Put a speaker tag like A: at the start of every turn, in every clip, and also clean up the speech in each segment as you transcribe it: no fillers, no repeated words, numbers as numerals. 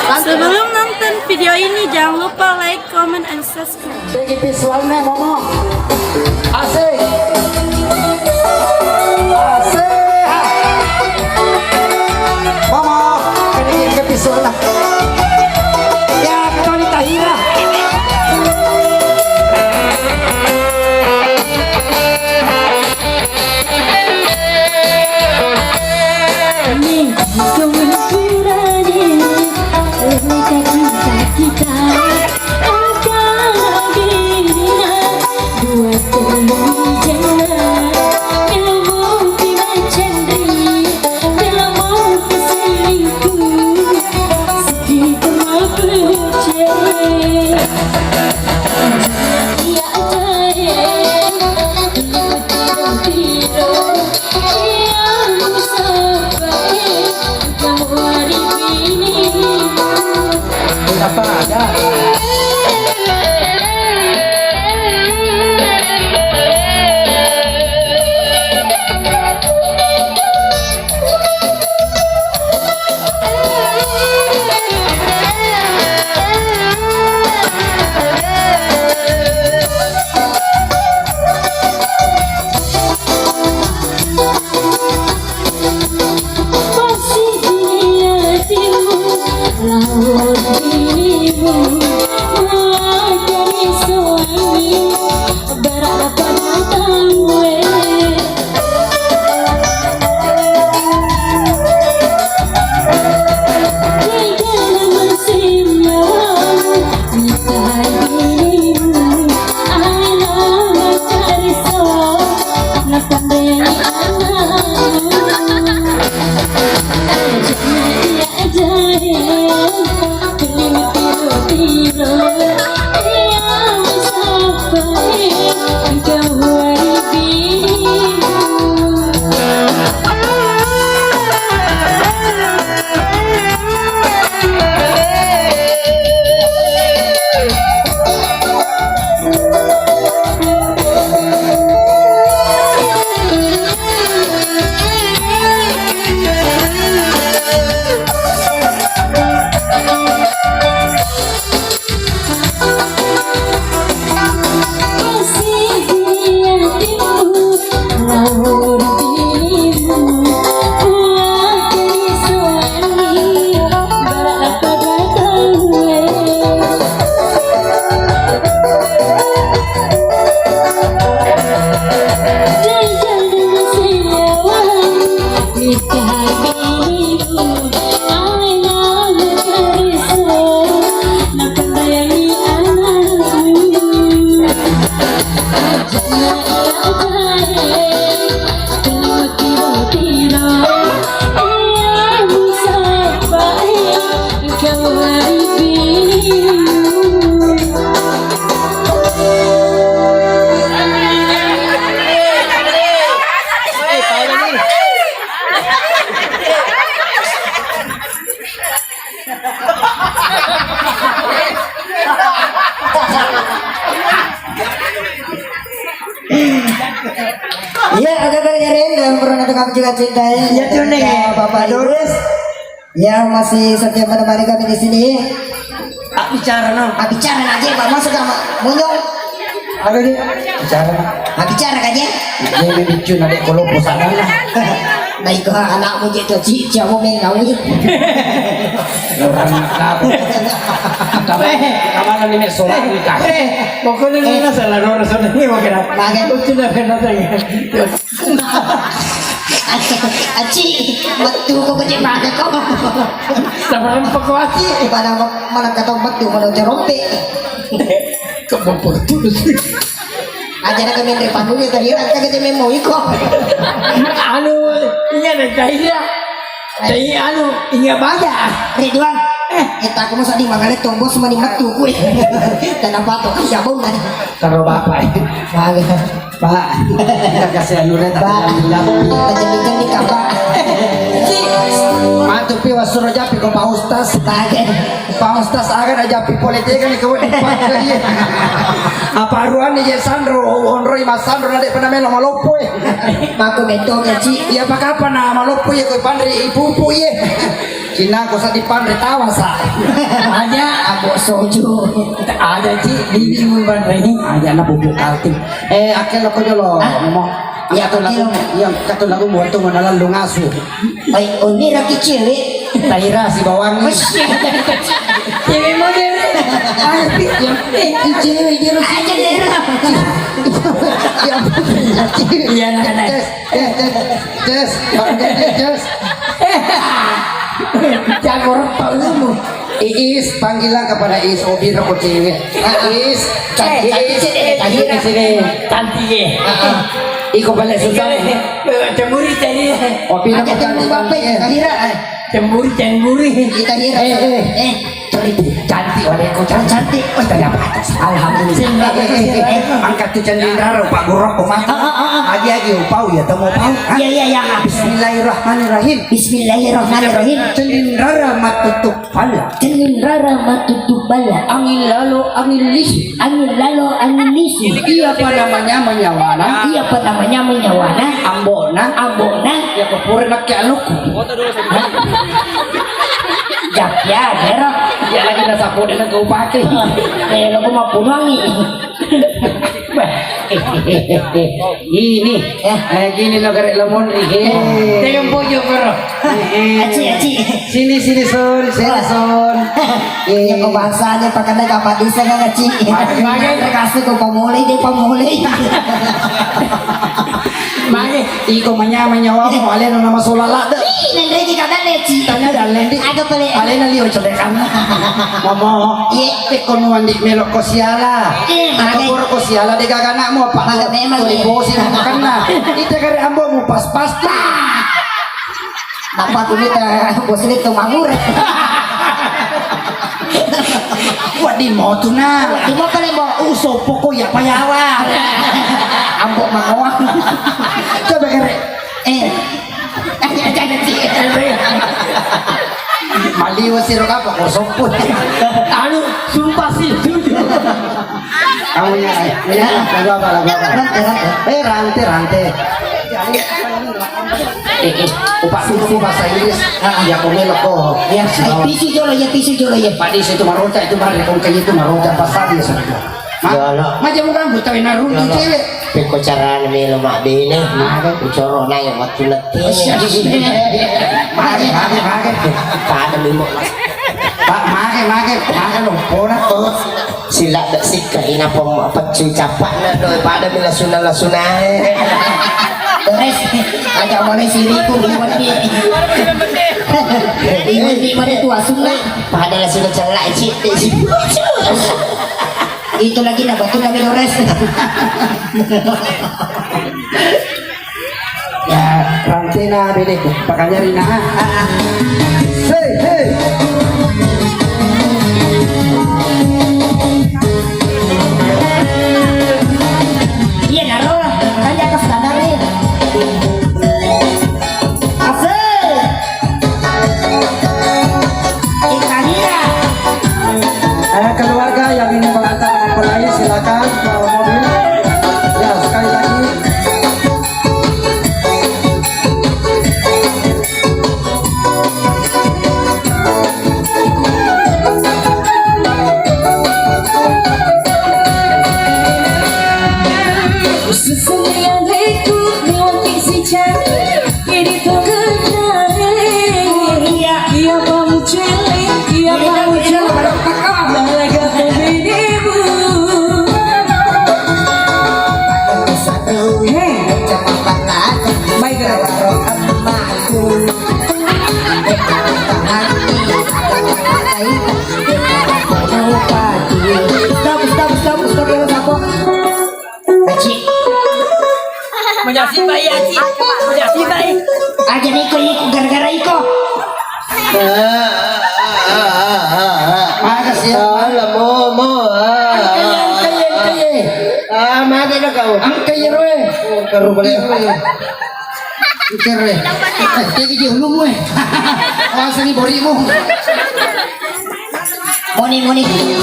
A: Sebelum nonton video ini jangan lupa like, comment, and subscribe.
B: Segi visualnya Momo. Asik. Asik. Momo, ini ke visual lah. Ya, kecuali Tahira.
A: Nih,
B: Apa ada? Iya, ada nyariin dan pernah kamu juga cintai.
C: Ya tuning.
B: Bapak Doris yang masih setia menemani kami di sini.
C: Tak bicara no.
B: Bicara aja, Pak. Masuk sama munyong.
C: Ada di bicara.
B: Bicara aja.
C: Ini lucu nanti kalau pusat lah.
B: Baik ke anakmu gitu, Cik, mau mengawi.
C: Orang apa? Tapi kapan ini sholat nikah? Pokoknya ini masalah orang sholat ini mungkin apa?
B: Bagai
C: Itu dah pernah tanya.
B: Aci, betu ko kecil banget kok.
C: Sama pekuati.
B: Pada mana kata betu kalau jerompe.
C: Kebopor terus.
B: Aja kami dari panggungnya tadi nanti kita memo iko.
C: Anu, ini ada kaya. Jadi anu, ini apa aja?
B: Ridwan, kita aku masa di mangalit tombol semua di matu kue. Kenapa tuh siapa nggak?
C: Taruh bapak. Pak, kita kasih anunya tapi bilang.
B: Jadi di kabar.
C: Mantu pi wasuro japi ko Pak Ustaz. Pak Ustaz agar aja pi politik kan kau depan dia. Apa ruan ni Sandro, honroi Mas Sandro nanti pernah melo malopo eh.
B: Maku beto gaji.
C: Ya apa kapan na malopo ya kau pandri ibu-ibu ye. Cina ko sa dipan retawa sa.
B: Ada abo soju.
C: Ada Ci, bibi mo ba ini? Ada na bubuk alti. Akil ako jolo. Mo. Ya to lagu, yang kato lagu mo ito mo nalang lungaso.
B: Ay, oni ra kicili.
C: Tahira si bawang.
B: Cewek model. Cewek jero aja deh. Iya nak.
C: Tes, tes.
B: Jago repelmu.
C: Iis, panggilan kepada Iis, Obi rokok cewek. Iis,
B: Cantik
C: di sini.
A: Cantik.
C: Iko balik susah.
A: Cemburi tadi.
C: Obi rokok
B: Ketemu
C: cantik.
B: bapak Tahira.
A: Cemburi.
B: Kita Tahira.
C: Cantik olehku cantik. Oh, tanya apa atas?
B: Alhamdulillah.
C: Angkat tu cendera Pak Gurok kumah. Agi upau ya temu pau.
B: Iya.
C: Bismillahirrahmanirrahim.
B: Bismillahirrahmanirrahim.
C: Cendera matutup pala.
B: Cenindara matutup bala.
C: Angin lalu angin lisu.
B: Angin lalu angin lisu.
C: Iya apa namanya menyawana.
B: Iya apa namanya menyawana.
C: Ambona. Ya kepura nak aluku.
B: Ya, derok.
C: Ya lagi nasa po na nag-upake.
B: Lo ko mapunwangi.
C: Ini. Gini lo garek lamon.
A: Tengok pojok bro.
B: Aci.
C: Sini son.
B: Yang kebangsanya pakai naga padisa nggak Aci. Kasih ko pamulay deh pamulay.
C: Mage, iko manyawa mo alin na masulala.
B: Nandre di kada Aci.
C: Tanya dalen di.
B: Aga pala.
C: Alin na liyo codekan. Momo. Ye, konuan di melok ko siala. Ako puro ko siala di gagana mo pa.
B: Maga memang
C: Bosin mo kana. Ite kare ambo mo pas-pas.
B: Dapat kita bos ini tuh manggur.
C: Wadi mo tu na.
B: Di mo pala mo
C: Uso poko ya payawa.
B: ambok mangawang.
C: Coba kare.
B: Jangan sih.
C: Maliwas si Roka ko sopot.
A: Anu, sumpah sih.
C: Kamu nya. Ya, lagu apa? Rante. Upak dulu bahasa Inggris. Ya komelo ko.
B: Ya, tisu jolo ya.
C: Padi itu maroca itu mari kong kayak itu maroca pasadi saja. Macam orang buta ina rugi cewek.
D: Peko cara melo mak bene, ucoro na yang waktu letih.
C: Mage.
D: Pada mimo.
C: Pak mage lompona to.
D: Sila dak sika ina pom pecu capak na doi pada bila sunah.
B: Terus agak boleh siriku liwat dia. Di mana tua sungai.
D: Pada lah sunah celak cik.
B: Itu lagi nak batu kami Dores.
C: Ya, rantina bede ko. Pakanya rina. Hey.
B: Iya naro, makanya atas standar nih. Asal. Ikanira.
C: Keluarga yang ingin mengantar mempelai silakan bawa mobil. Ya, sekali lagi.
E: Sesungguhnya aku mewakili si cantik ini pekerjaan. Ia kamu celeng, ia kamu celeng, balaga pembedimu.
A: Menjadi bayi Aci. Menjadi bayi.
B: Aja nih kau gara-gara iko.
C: Makasih ya.
D: Mage na kau.
C: Angkay roe. Karu balik. Ikere. Tegi di hulu mo eh. Awas ni bori mo.
B: Moni,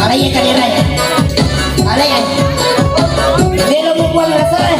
B: alay kadira. Alay. Delo mo buang rasa.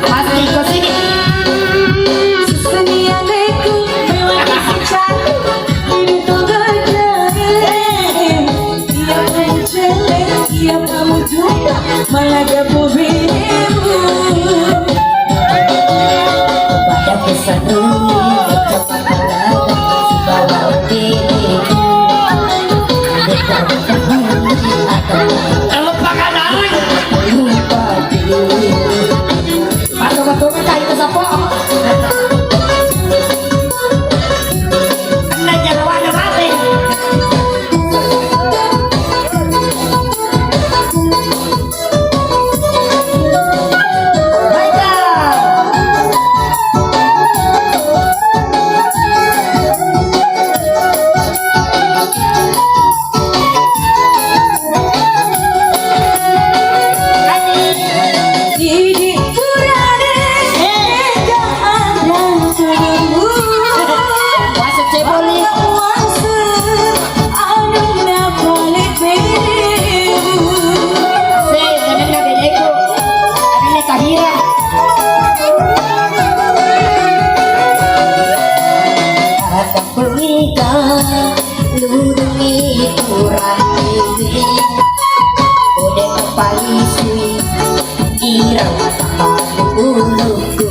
B: Pasti ke sini.
E: Malaga po binimu
B: Pada pesan dulu cepat berlalu bawa diriku.
D: Lupakan aku.
B: Lupa diri. Betul-betul minta itu siapa? Anda jangan warna mati.
E: Didi kurade ega ada tubuhmu
B: Masuk ceboli.
E: Puasa anu nakalik binimu
B: Saya jangan nak bedeku. Ada kahira. Akan pernikahan lurungi kurang ini. Udah kepalisi irang tak uluku.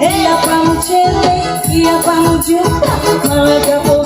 E: Iya kamu cinta, iya kamu cinta, malah kamu